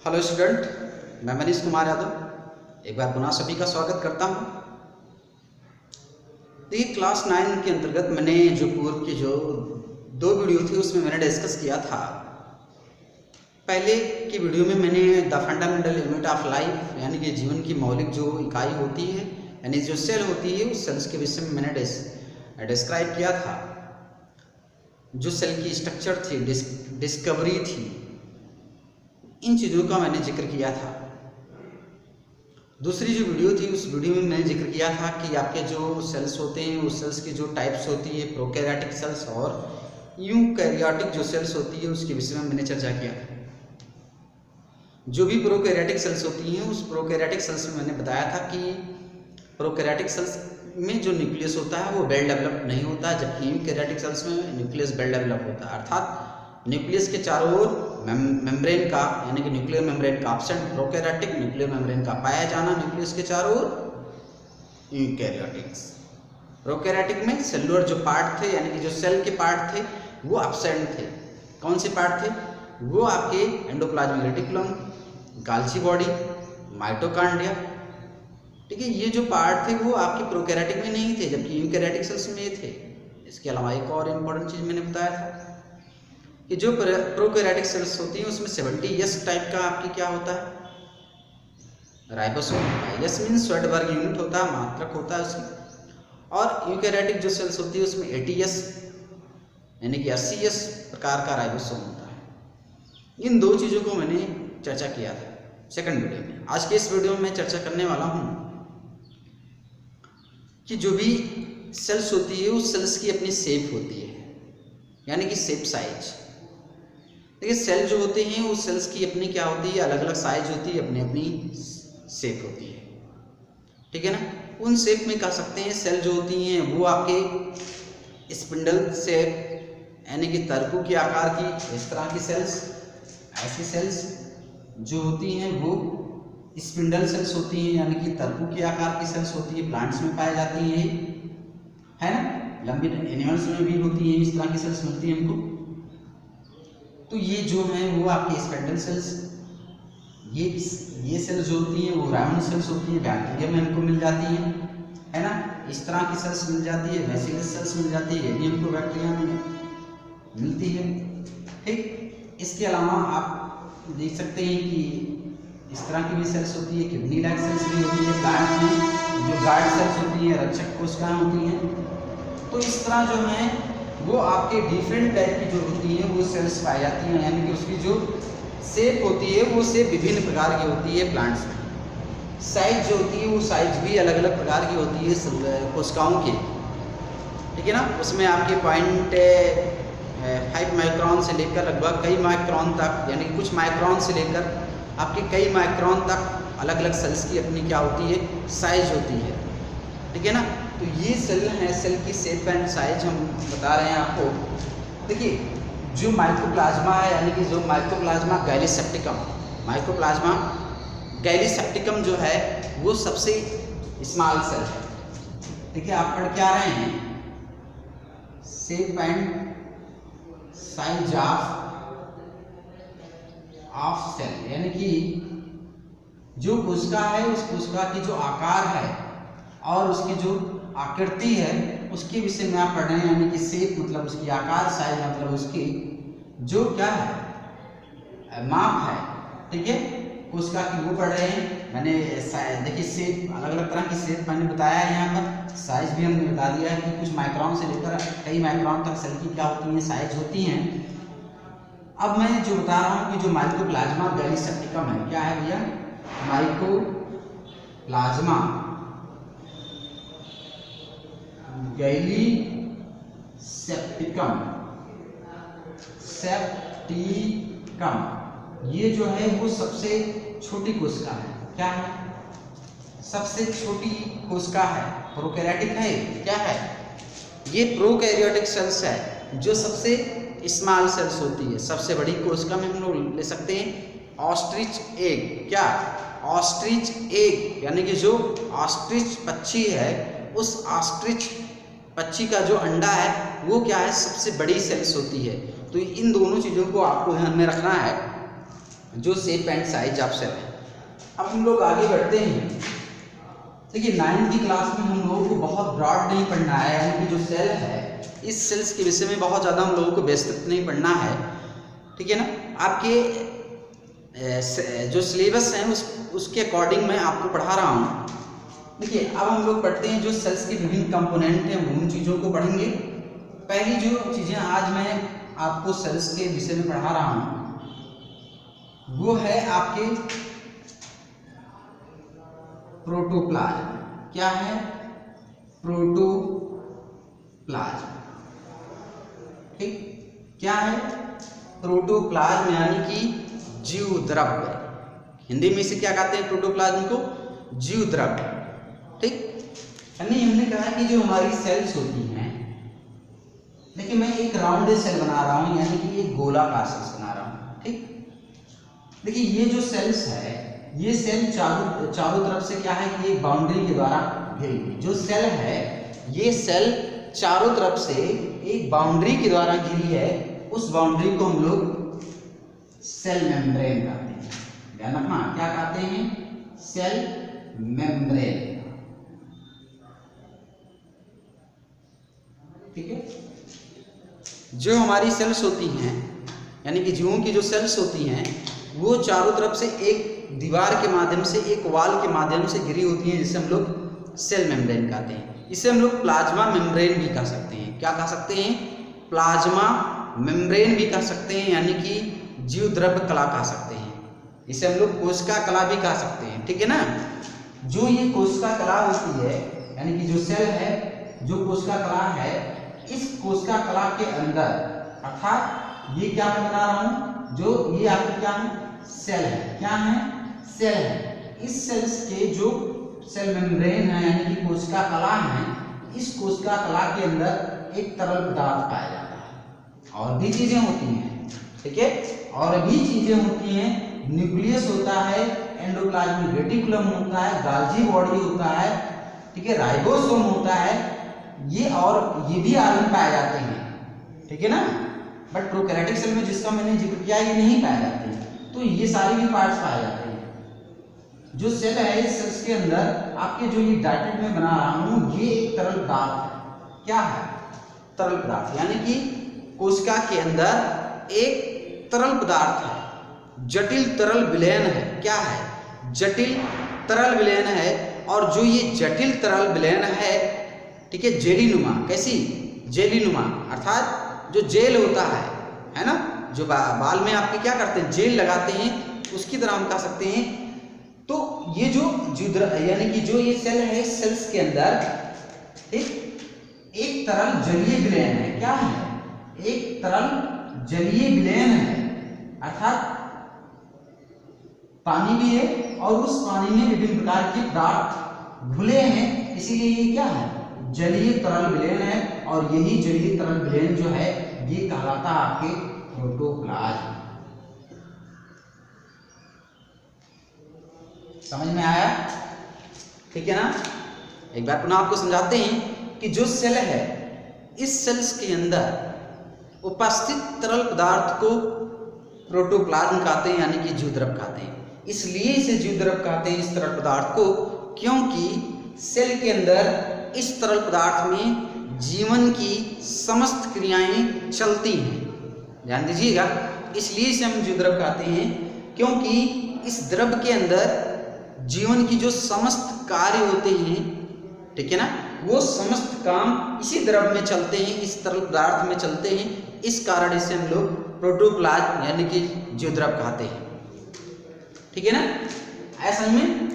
Hello student, मैं मनीष कुमार यादव एक बार पुनः सभी का स्वागत करता हूं। देखिए, क्लास 9 के अंतर्गत मैंने जो पूर्व की जो 2 वीडियो थी उसमें मैंने डिस्कस किया था। पहले की वीडियो में मैंने the fundamental unit of life यानी कि जीवन की मौलिक जो इकाई होती है यानी जो सेल होती है उस सेल्स के विषय में मैंने डिस्क्राइब किया था। जो सेल की स्ट्रक्चर थी, डिस्कवरी थी, इन चीज़ों का मैंने जिक्र किया था। दूसरी जो वीडियो थी उस वीडियो में मैंने जिक्र किया था कि आपके जो सेल्स होते हैं उस सेल्स की जो टाइप्स होती है, प्रोकैरियोटिक सेल्स और यूकैरियोटिक जो सेल्स होती है उसके विषय में मैंने चर्चा किया था। जो भी प्रोकैरियोटिक सेल्स होती हैं उस प्रोकैरियोटिक सेल्स में मैंने बताया था कि प्रोकैरियोटिक सेल्स में जो न्यूक्लियस होता है वो वेल डेवलप नहीं होता, जबकि यूकैरियोटिक सेल्स में न्यूक्लियस वेल डेवलप होता है। अर्थात न्यूक्लियस के चारों ओर मेम्ब्रेन का यानी कि न्यूक्लियर मेम्ब्रेन का एब्सेंट प्रोकैरियोटिक, न्यूक्लियर मेम्ब्रेन का पाया जाना न्यूक्लियस के चारों ओर यूकैरियोटिक्स। प्रोकैरियोटिक में सेलुलर जो पार्ट थे यानी कि जो सेल के पार्ट थे वो एब्सेंट थे। कौन से पार्ट थे? वो आपके एंडोप्लाज्मिक रेटिकुलम, गाल्ची बॉडी, माइटोकॉन्ड्रिया, ठीक है, ये जो पार्ट थे वो आपके प्रोकैरियोटिक में नहीं थे, जबकि यूकैरियोटिक सेल्स में थे। इसके अलावा एक और इम्पोर्टेंट चीज़ मैंने बताया था कि जो प्रोकैरियोटिक सेल्स होती हैं उसमें 70S टाइप का आपकी क्या होता है? राइबोसोम होता है। यस मीन्स स्वेटबर्ग यूनिट होता है, मात्रक होता है उसकी। और यूकैरियोटिक जो सेल्स होती है उसमें 80S यानी कि 80S प्रकार का राइबोसोम होता है। इन 2 चीज़ों को मैंने चर्चा किया था सेकंड वीडियो में। आज के इस वीडियो में मैं चर्चा करने वाला हूँ कि जो भी सेल्स होती है उस सेल्स की अपनी शेप होती है यानी कि शेप साइज। देखिए, सेल जो होते हैं उस सेल्स की अपनी क्या होती है, अलग अलग साइज होती है, अपनी अपनी शेप होती है, ठीक है ना। उन शेप में कह सकते हैं सेल जो होती हैं वो आपके स्पिंडल शेप यानी कि तरकू के आकार की इस तरह की सेल्स, ऐसी सेल्स जो होती हैं वो स्पिंडल सेल्स होती हैं यानी कि तरकू के आकार की सेल्स होती है, प्लांट्स में पाई जाती है ना। लंबी एनिमल्स में भी होती हैं, इस तरह की सेल्स मिलती हैं हमको। तो ये जो है वो आपके स्पिंडल सेल्स, ये सेल्स जो होती हैं वो राउंड सेल्स होती हैं, बैक्टीरिया में हमको मिल जाती है ना। इस तरह की सेल्स मिल जाती है, बेसिलस सेल्स मिल जाती है, ये भी हमको बैक्टीरिया में मिलती है, ठीक। इसके अलावा आप देख सकते हैं कि इस तरह की भी सेल्स होती है, किडनी लाइक सेल्स भी होती है प्लांट में, जो गार्ड सेल्स होती हैं, रक्षक कोशिकाएं होती हैं। तो इस तरह जो है वो आपके डिफरेंट टाइप की जो होती हैं वो सेल्स पाई जाती हैं यानी कि उसकी जो शेप होती है वो शेप विभिन्न प्रकार की होती है प्लांट्स में। साइज जो होती है वो साइज भी अलग अलग प्रकार की होती है कोशिकाओं की, ठीक है ना। उसमें आपके 0.5 माइक्रोन से लेकर लगभग कई माइक्रोन तक यानी कि कुछ माइक्रोन से लेकर आपके कई माइक्रोन तक अलग अलग सेल्स की अपनी क्या होती है, साइज होती है, ठीक है ना। तो ये सेल है, सेल की शेप एंड साइज हम बता रहे हैं आपको। देखिए, जो माइकोप्लाज्मा है यानी कि जो माइकोप्लाज्मा गैलीसेप्टिकम जो है वो सबसे स्मॉल सेल है। देखिए, आप पढ़ क्या रहे हैं, shape and size of cell यानी कि जो कोशिका है उस कोशिका की जो आकार है और उसकी जो आकृति है उसके विषय में आप पढ़ रहे हैं यानी कि शेप मतलब उसकी आकार, साइज मतलब उसकी जो क्या है, माप है, ठीक है, कोशिका की वो पढ़ रहे हैं। मैंने देखिए शेप अलग अलग तरह की शेप मैंने बताया है यहाँ पर, साइज भी हमने बता दिया है कि कुछ माइक्रोन से लेकर कई माइक्रोन तक सेल की क्या होती हैं, साइज होती हैं। अब मैं जो बता रहा हूँ कि जो माइकोप्लाज्मा गैलीसेप्टिकम है, क्या है भैया, माइकोप्लाज्मा सेप्टिकम, ये जो है वो सबसे छोटी कोशिका है। क्या है? सबसे छोटी कोशिका है, प्रोकैरियोटिक है, क्या है ये, प्रोकैरियोटिक सेल्स है जो सबसे स्मॉल सेल्स होती है। सबसे बड़ी कोशिका में हम लोग ले सकते हैं ऑस्ट्रिच एग, क्या, ऑस्ट्रिच एग यानी कि जो ऑस्ट्रिच पक्षी है उस ऑस्ट्रिच पक्षी का जो अंडा है वो क्या है, सबसे बड़ी सेल्स होती है। तो इन दोनों चीज़ों को आपको ध्यान में रखना है जो shape and size of cell है। अब हम लोग आगे बढ़ते हैं। देखिए 9th की क्लास में हम लोगों को बहुत ब्रॉड नहीं पढ़ना है, यानी कि जो सेल है इस सेल्स के विषय में बहुत ज़्यादा हम लोगों को विस्तृत नहीं पढ़ना है, ठीक है ना। आपके जो सिलेबस है उसके अकॉर्डिंग मैं आपको पढ़ा रहा हूँ। देखिए अब हम लोग पढ़ते हैं जो सेल्स के विभिन्न कंपोनेंट हैं, उन चीज़ों को पढ़ेंगे। पहली जो चीज़ें आज मैं आपको सेल्स के विषय में पढ़ा रहा हूँ वो है आपके प्रोटोप्लाज्म। क्या है? प्रोटोप्लाज्म। ठीक, क्या है? प्रोटोप्लाज्म यानी कि जीव द्रव्य। हिंदी में इसे क्या कहते हैं? प्रोटोप्लाज्म को जीव द्रव्य। ठीक, यानी हमने कहा कि जो हमारी सेल्स होती हैं, देखिए मैं एक राउंड सेल बना रहा हूँ, यानी कि एक गोलाकार सेल्स बना रहा हूँ। ठीक, देखिए ये जो सेल्स है, ये सेल चारों तरफ से क्या है कि एक बाउंड्री के द्वारा घिरी हुई। जो सेल है ये सेल चारों तरफ से एक बाउंड्री के द्वारा घिरी है। उस बाउंड्री को हम लोग सेल मेम्ब्रेन कहते हैं। ध्यान रखना, क्या कहते हैं? Cell membrane. ठीक है, जो हमारी सेल्स होती हैं, यानी कि जीवों की जो सेल्स होती हैं वो चारों तरफ से एक दीवार के माध्यम से, एक वॉल के माध्यम से घिरी होती हैं, जिसे हम लोग सेल मेम्ब्रेन कहते हैं। इसे हम लोग प्लाज्मा मेम्ब्रेन भी कह सकते हैं। क्या कह सकते हैं? प्लाज्मा मेम्ब्रेन भी कह सकते हैं, यानी कि जीव द्रव्य कला कह सकते हैं। इसे हम लोग कोशिका कला भी कह सकते हैं। ठीक है ना। जो ये कोशिका कला होती है, यानी कि जो सेल है, जो कोशिका कला है, इस कोशिका कला के अंदर, अर्थात ये क्या मैं बना रहा हूं, जो ये आपकी क्या है? सेल है। क्या है? सेल है। इस सेल्स के जो सेल मेम्ब्रेन है, यानी कि कोशिका कला है, इस कोशिका कला के अंदर एक तरल पदार्थ पाया जाता है। और भी चीजें होती हैं, ठीक है, और भी चीजें होती हैं। न्यूक्लियस होता है, एंडोप्लाज्मिक रेटिकुलम होता है, गाल्जी बॉडी होता है, ठीक है, राइबोसोम होता है, ये और ये भी आर्गन पाए जाते हैं। ठीक है ना। बट प्रोकैरियोटिक सेल में जिसका मैंने जिक्र किया ये नहीं पाए जाते हैं, तो ये सारे भी पार्ट्स पाए जाते हैं। जो सेल है, इस सेल्स के अंदर आपके जो ये डाटेड में बना रहा हूं, ये एक तरल पदार्थ है। क्या है? तरल पदार्थ, यानी कि कोशिका के अंदर एक तरल पदार्थ है, जटिल तरल विलयन है। क्या है? जटिल तरल विलयन है। और जो ये जटिल तरल विलयन है, ठीक है, जेलीनुमा। कैसी? जेलीनुमा, अर्थात जो जेल होता है ना, जो बाल में आपके क्या करते हैं? जेल लगाते हैं, उसकी तरह हम कह सकते हैं। तो ये जो यानी कि जो ये सेल है, इस सेल्स के अंदर एक तरल जलीय विलयन है। क्या है? एक तरल जलीय विलयन है, अर्थात पानी भी है और उस पानी में विभिन्न प्रकार के पदार्थ घुले हैं, इसीलिए ये क्या है? जलीय तरल विलयन है। और यही जलीय तरल विलयन जो है ये कहलाता है आपके प्रोटोप्लाज्म। समझ में आया? ठीक है ना। एक बार पुनः आपको समझाते हैं कि जो सेल है, इस सेल्स के अंदर उपस्थित तरल पदार्थ को प्रोटोप्लाज्म कहते हैं, यानी कि जीव द्रव्य कहते हैं। इसलिए इसे जीव द्रव्य कहते हैं, इस तरल पदार्थ को, क्योंकि सेल के अंदर इस तरल पदार्थ में जीवन की समस्त क्रियाएं चलती हैं। ध्यान दीजिएगा, इसलिए इसे हम जीव द्रव्य कहते हैं, क्योंकि इस द्रव्य के अंदर जीवन की जो समस्त कार्य होते हैं, ठीक है ना, वो समस्त काम इसी द्रव्य में चलते हैं, इस तरल पदार्थ में चलते हैं। इस कारण इसे हम लोग प्रोटोप्लाज्म यानी कि जीव द्रव्य कहते हैं। ठीक है ना। ऐसा ही में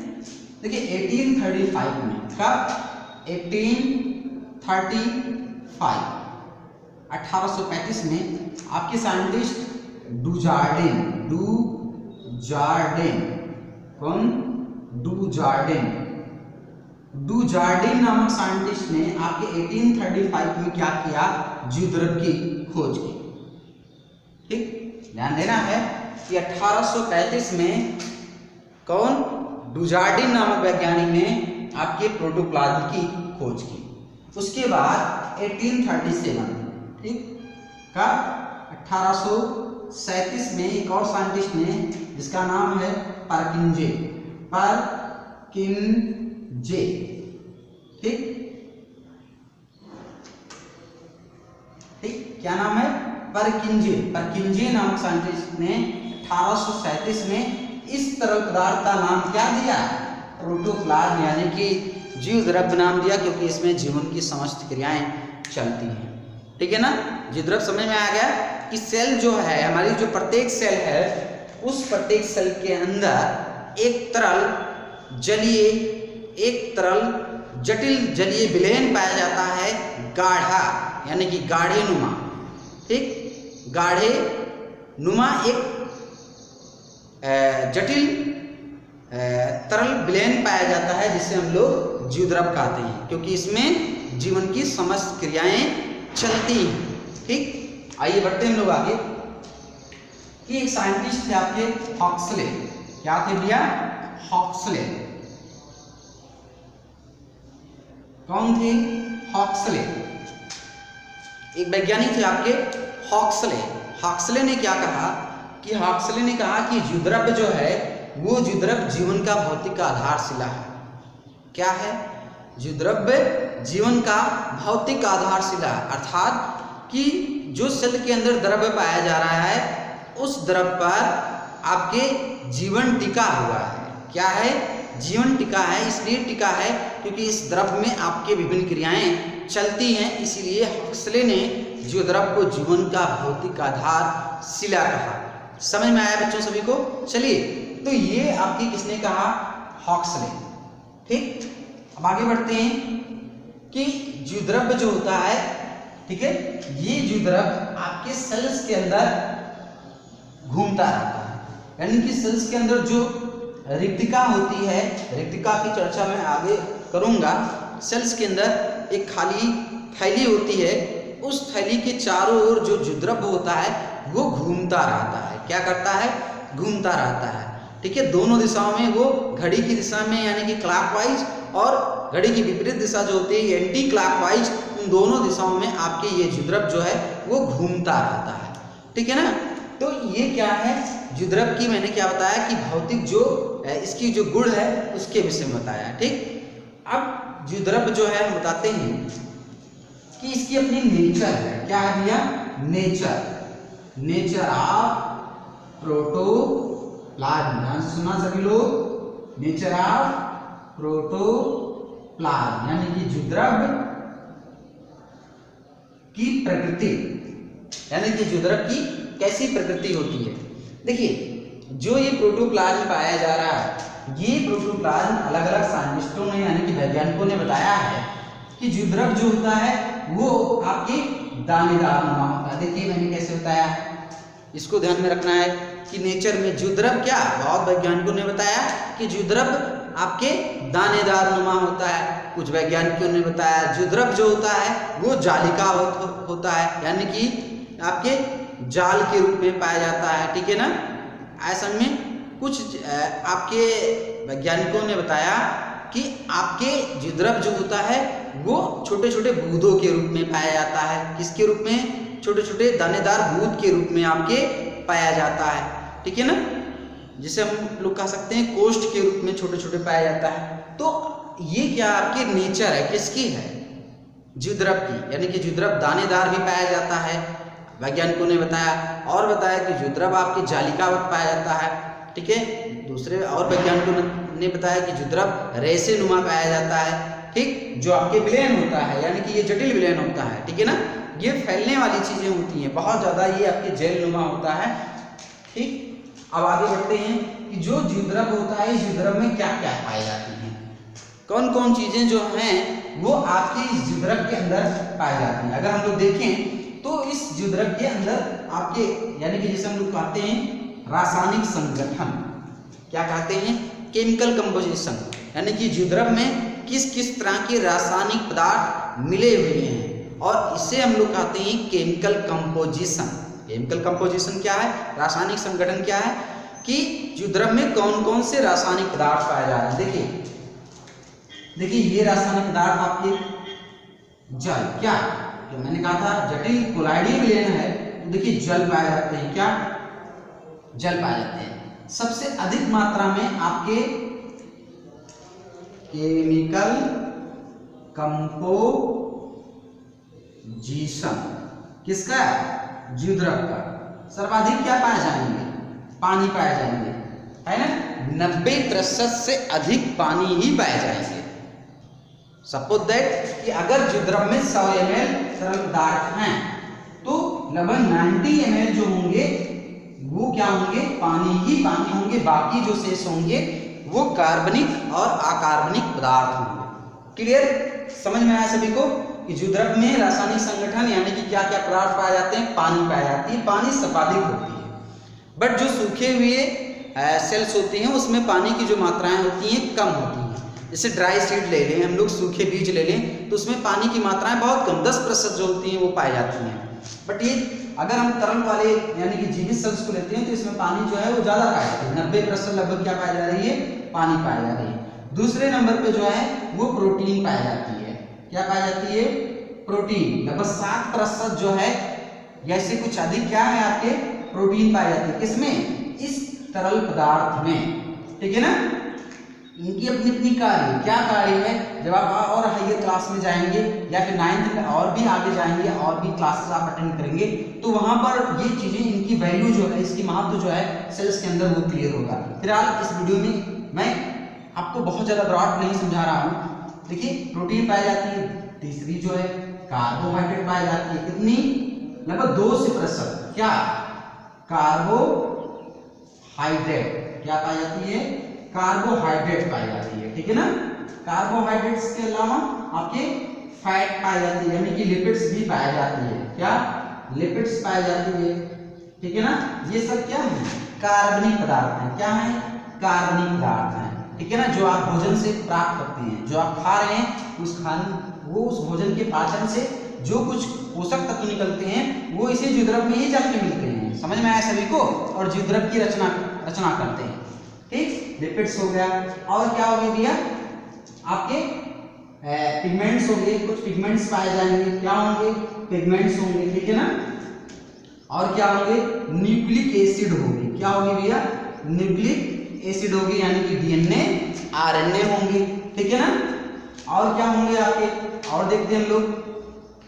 देखिए 1835 में, कब? 1835 में आपके साइंटिस्ट डुजार्डिन नामक साइंटिस्ट ने आपके 1835 में क्या किया? जीव द्रव्य की खोज की। ठीक, ध्यान देना है कि 1835 में कौन? डुजार्डिन नामक वैज्ञानिक ने आपके प्रोटोप्लाज्म की खोज की। उसके बाद 1837, ठीक, का 1837 में एक और साइंटिस्ट ने जिसका नाम है परकिंजे। परकिंजे, ठीक ठीक, क्या नाम है? परकिंजे। परकिंजे नामक साइंटिस्ट ने 1837 में इस तरल पदार्थ का नाम क्या दिया? प्रोटोप्लाज्म, यानी कि जीव द्रव्य नाम दिया, क्योंकि इसमें जीवन की समस्त क्रियाएं चलती हैं। ठीक है ना? जीव द्रव्य समझ में आ गया कि सेल जो है, हमारी जो प्रत्येक सेल है, उस प्रत्येक सेल के अंदर एक तरल जलीय, एक तरल जटिल जलीय विलयन पाया जाता है, गाढ़ा यानी कि गाढ़े नुमा। ठीक, गाढ़े नुमा एक जटिल तरल विलयन पाया जाता है, जिसे हम लोग जीव द्रव्य कहते हैं, क्योंकि इसमें जीवन की समस्त क्रियाएं चलती हैं। ठीक, आइए बढ़ते हैं हम लोग आगे कि एक साइंटिस्ट थे आपके हॉक्सले। क्या थे भैया? हॉक्सले। कौन थे? हॉक्सले। एक वैज्ञानिक थे आपके हॉक्सले। हॉक्सले ने क्या कहा कि हॉक्सले ने कहा कि जीव द्रव्य जो है, वो जीव द्रव्य जीवन का भौतिक आधारशिला है। क्या है? जीव द्रव्य जीवन का भौतिक आधारशिला, अर्थात कि जो सेल के अंदर द्रव्य पाया जा रहा है, उस द्रव्य पर आपके जीवन टिका हुआ है। क्या है? जीवन टिका है। इसलिए टिका है क्योंकि इस द्रव्य में आपके विभिन्न क्रियाएं चलती हैं, इसीलिए हॉक्सले ने जीव द्रव्य को जीवन का भौतिक आधारशिला कहा। समझ में आया बच्चों सभी को? चलिए, तो ये आपकी किसने कहा? हॉक्सले। ठीक, अब आगे बढ़ते हैं कि जीव द्रव्य जो होता है, ठीक है, ये जीव द्रव्य आपके सेल्स के अंदर घूमता रहता है, यानी कि सेल्स के अंदर जो रिक्तिका होती है, रिक्तिका की चर्चा मैं आगे करूंगा। सेल्स के अंदर एक खाली थैली होती है, उस थैली के चारों ओर जो जीव द्रव्य होता है वो घूमता रहता है। क्या करता है? घूमता रहता है। ठीक है, दोनों दिशाओं में, वो घड़ी की दिशा में यानी कि क्लॉकवाइज, और घड़ी की विपरीत दिशा जो होती है एंटी क्लॉकवाइज, उन दोनों दिशाओं में आपके ये जीव द्रव्य जो है वो घूमता रहता है। ठीक है ना? तो ये क्या है? जीव द्रव्य की मैंने क्या बताया कि भौतिक जो इसकी जो गुण है उसके विषय में बताया। ठीक, अब जीव द्रव्य जो है हम बताते हैं कि इसकी अपनी नेचर है। क्या है भैया? नेचर। नेचर ऑफ प्रोटोप्लाज्म, सुना सभी लोग? नेचर ऑफ प्रोटोप्लाज्म यानी कि जीव द्रव्य की प्रकृति, यानी कि जीव द्रव्य की कैसी प्रकृति होती है। देखिए, जो ये प्रोटोप्लाज्म पाया जा रहा है, ये प्रोटोप्लाज्म अलग अलग साइंटिस्टों ने यानी कि वैज्ञानिकों ने बताया है कि जीव द्रव्य जो होता है वो आपके दानेदार नुमा होता है। देखिए मैंने कैसे बताया, इसको ध्यान में रखना है कि नेचर में जीव द्रव्य क्या, बहुत वैज्ञानिकों ने बताया कि जीव द्रव्य आपके दानेदार नुमा होता है। कुछ वैज्ञानिकों ने बताया जीव द्रव्य जो होता है वो जालिका होता है, यानी कि आपके जाल के रूप में पाया जाता है। ठीक है ना? ऐसा में कुछ आपके वैज्ञानिकों ने बताया कि आपके जीव द्रव्य जो होता है वो छोटे छोटे बूंदों के रूप में पाया जाता है। किसके रूप में? छोटे छोटे दानेदार बूंद के रूप में आपके पाया जाता है। ठीक है ना? जिसे हम लोग कह सकते हैं कोष्ठ के रूप में छोटे छोटे पाया जाता है। तो ये क्या आपकी नेचर है, किसकी है? जीव द्रव्य की, यानी कि जीव द्रव्य दानेदार भी पाया जाता है, वैज्ञानिकों ने बताया। और बताया कि जीव द्रव्य आपकी जालिकावत पाया जाता है। ठीक है, दूसरे और वैज्ञानिकों ने बताया कि जीव द्रव्य रेशे नुमा पाया जाता है। ठीक, जो आपके विलयन होता है, यानी कि ये जटिल विलयन होता है। ठीक है ना? ये फैलने वाली चीजें होती हैं बहुत ज्यादा, ये आपके जेल नुमा होता है। ठीक, अब आगे बढ़ते हैं कि जो जीव द्रव्य होता है, इस जीव द्रव्य में क्या क्या पाई जाती हैं, कौन कौन चीजें जो हैं वो आपके इस जीव द्रव्य के अंदर पाई जाती हैं। अगर हम लोग देखें तो इस जीव द्रव्य के अंदर आपके, यानी कि जिसे हम लोग कहते हैं रासायनिक संगठन, क्या कहते हैं? केमिकल कंपोजिशन, यानी कि जीव द्रव्य में किस किस तरह के रासायनिक पदार्थ मिले हुए हैं, और इसे हम लोग कहते हैं केमिकल कंपोजिशन। केमिकल कंपोजिशन क्या है? रासायनिक संगठन क्या है कि जीव द्रव्य में कौन कौन से रासायनिक पदार्थ पाए जा रहे हैं। देखिए ये रासायनिक पदार्थ आपके जल, क्या तो मैंने कहा था जटिल कोलाइडीय विलयन है, तो देखिए जल पाए जाते हैं। क्या? जल पाए जाते हैं। सबसे अधिक मात्रा में आपके केमिकल कंपोजिशन किसका, जीवद्रव का सर्वाधिक क्या पाए जाएंगे, पानी पाए जाएंगे, है ना। 90% से अधिक पानी ही पाए जाएंगे। सपोज दैट कि अगर जीवद्रव में 100 ml तरल पदार्थ हैं तो लगभग 90 ml जो होंगे वो क्या होंगे, पानी ही पानी होंगे। बाकी जो शेष होंगे वो कार्बनिक और अकार्बनिक पदार्थ होंगे। क्लियर, समझ में आया सभी को कि जीवद्रव में रासायनिक संगठन यानी कि क्या क्या पदार्थ पाए जाते हैं, पानी पाई जाती है, पानी सर्वाधिक होती है। बट जो सूखे हुए सेल्स होते हैं उसमें पानी की जो मात्राएं होती हैं कम होती हैं। जैसे ड्राई सीड ले लें हम लोग, सूखे बीज ले लें तो उसमें पानी की मात्राएं बहुत कम 10% जो होती हैं वो पाई जाती हैं। बट ये अगर हम तरल वाले यानी कि जीवित सेल्स को लेते हैं तो इसमें पानी जो है वो ज़्यादा पाई जाती है। 90% लगभग क्या पाई जा रही है, पानी पाई जा रही है। दूसरे नंबर पे जो है वो प्रोटीन पाई जाती है। क्या पाई जाती है, प्रोटीन। लगभग 7% जो है या इससे कुछ अधिक क्या है आपके प्रोटीन पाई जाती है। किसमें, इस तरल पदार्थ में, ठीक है ना। इनकी अपनी अपनी कार्य, क्या कार्य है, जब आप और हायर क्लास में जाएंगे या फिर 9th में और भी आगे जाएंगे और भी क्लासेस आप अटेंड करेंगे तो वहां पर ये चीजें, इनकी वैल्यू जो है, इसकी महत्व जो है सेल्स के अंदर वो क्लियर होगा। फिलहाल इस वीडियो में मैं आपको बहुत ज्यादा ब्रॉड नहीं समझा रहा हूँ। देखिए, प्रोटीन पाई जाती है। तीसरी जो है कार्बोहाइड्रेट पाई जाती है। कितनी, लगभग 2% क्या, कार्बोहाइड्रेट क्या पाई जाती है, कार्बोहाइड्रेट पाई जाती है, ठीक है ना। कार्बोहाइड्रेट्स के अलावा आपके फैट पाई जाती है यानी कि लिपिड्स भी पाई जाती है। क्या, लिपिड्स पाई जाती है, ठीक है ना। ये सब क्या है, कार्बनिक पदार्थ हैं। क्या है, कार्बनिक पदार्थ हैं, ठीक है ना। जो आप भोजन से प्राप्त करते हैं, जो आप खा रहे हैं उस भोजन के पाचन से जो कुछ पोषक तत्व निकलते हैं वो इसे जीवद्रव में ही जाके मिलते हैं। समझ में आया सभी को, और जीवद्रव की रचना करते हैं, ठीक। लिपिड्स हो गया, और क्या हो गया भैया, आपके पिगमेंट्स हो गए। कुछ पिगमेंट्स पाए जाएंगे। क्या होंगे, पिगमेंट्स होंगे, ठीक है ना। और क्या होंगे, न्यूक्लिक एसिड होगी। क्या होगी भैया, न्यूक्लिक एसिड होगी यानी कि डीएनए आरएनए होंगे, ठीक है ना। और क्या होंगे आपके, और देखते हैं हम लोग,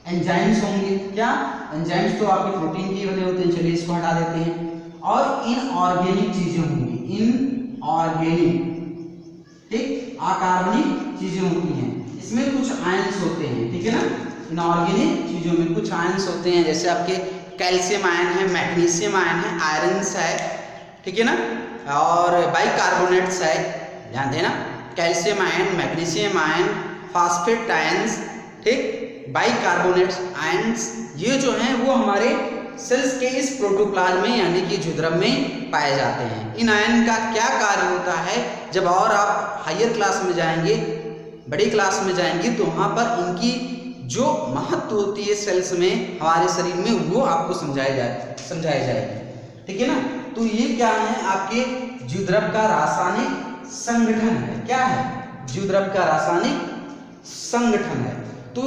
एंजाइम्स होंगे। क्या, एंजाइम्स तो आपके प्रोटीन के बने होते हैं, चलिए इसको हटा देते हैं। और इनऑर्गेनिक चीजें होंगी, इनऑर्गेनिक, ठीक, अकार्बनिक चीजें होती हैं। इसमें कुछ आयंस होते हैं, ठीक है ना। इनऑर्गेनिक चीजों में कुछ आयंस होते हैं, जैसे आपके कैल्शियम आयन है, मैग्नीशियम आयन है, आयरन्स है, ठीक है ना। और बाइकार्बोनेट्स है, ध्यान देना, calcium ion, magnesium ion, phosphate ions, ठीक, बाइकार्बोनेट्स आयंस, ये जो हैं वो हमारे सेल्स के इस प्रोटोप्लाज्म में यानी कि जीवद्रव में पाए जाते हैं। इन आयन का क्या कार्य होता है, जब और आप हायर क्लास में जाएंगे, बड़ी क्लास में जाएंगे तो वहाँ पर इनकी जो महत्व होती है सेल्स में, हमारे शरीर में, वो आपको समझाई जाएगी, ठीक है ना। तो ये क्या है, आपके जीवद्रव का रासायनिक संगठन है। क्या है, जीवद्रव का रासायनिक संगठन है। तो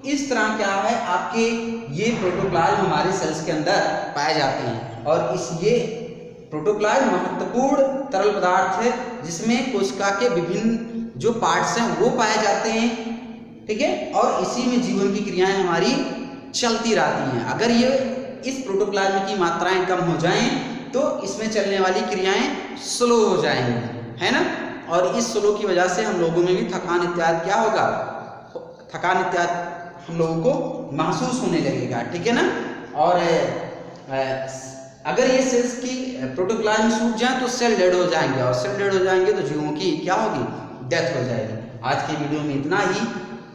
इस तरह क्या है, आपके ये प्रोटोप्लाज्म हमारे सेल्स के अंदर पाए जाते हैं। और ये प्रोटोप्लाज्म महत्वपूर्ण तरल पदार्थ है जिसमें कोशिका के विभिन्न जो पार्ट्स हैं वो पाए जाते हैं, ठीक है। और इसी में जीवन की क्रियाएं हमारी चलती रहती हैं। अगर ये इस प्रोटोप्लाज्म की मात्राएं कम हो जाएं तो इसमें चलने वाली क्रियाएं स्लो हो जाएंगी, है ना। और इस स्लो की वजह से हम लोगों में भी थकान इत्यादि क्या होगा, थकान इत्यादि हम लोगों को महसूस होने लगेगा, ठीक है ना। और अगर ये सेल्स की प्रोटोप्लाज्म सूख जाए तो सेल डेड हो जाएंगे, और सेल डेड हो जाएंगे तो जीवों की क्या होगी, डेथ हो जाएगी। आज की वीडियो में इतना ही,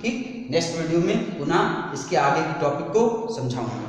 ठीक। नेक्स्ट वीडियो में पुनः इसके आगे की टॉपिक को समझाऊंगा।